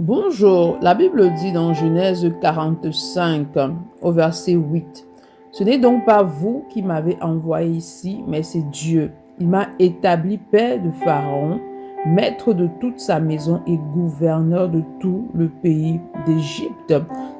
Bonjour, la Bible dit dans Genèse 45 au verset 8, « Ce n'est donc pas vous qui m'avez envoyé ici, mais c'est Dieu. Il m'a établi père de Pharaon, maître de toute sa maison et gouverneur de tout le pays d'Égypte. »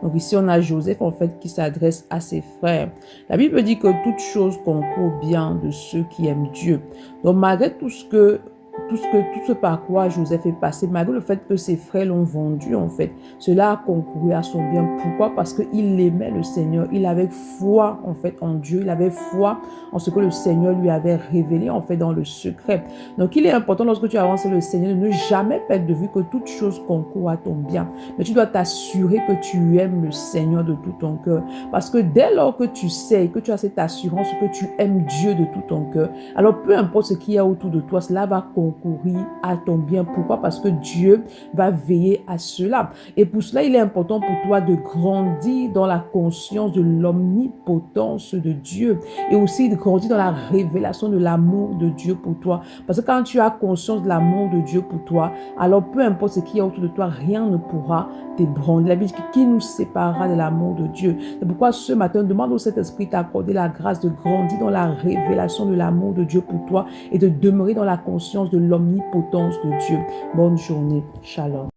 Donc ici on a Joseph en fait qui s'adresse à ses frères. La Bible dit que toute chose concourt bien de ceux qui aiment Dieu. Donc malgré tout ce par quoi Joseph est passé, malgré le fait que ses frères l'ont vendu, en fait, cela a concouru à son bien. Pourquoi? Parce qu'il aimait le Seigneur. Il avait foi, en fait, en Dieu. Il avait foi en ce que le Seigneur lui avait révélé, en fait, dans le secret. Donc, il est important, lorsque tu avances le Seigneur, de ne jamais perdre de vue que toute chose concourt à ton bien. Mais tu dois t'assurer que tu aimes le Seigneur de tout ton cœur. Parce que dès lors que tu sais, que tu as cette assurance que tu aimes Dieu de tout ton cœur, alors peu importe ce qu'il y a autour de toi, cela va concourir à ton bien. Pourquoi? Parce que Dieu va veiller à cela. Et pour cela, il est important pour toi de grandir dans la conscience de l'omnipotence de Dieu et aussi de grandir dans la révélation de l'amour de Dieu pour toi. Parce que quand tu as conscience de l'amour de Dieu pour toi, alors peu importe ce qu'il y a autour de toi, rien ne pourra t'ébranler. La Bible dit qui nous séparera de l'amour de Dieu. C'est pourquoi ce matin, demande au Saint-Esprit d'accorder la grâce de grandir dans la révélation de l'amour de Dieu pour toi et de demeurer dans la conscience de l'omnipotence de Dieu. Bonne journée. Shalom.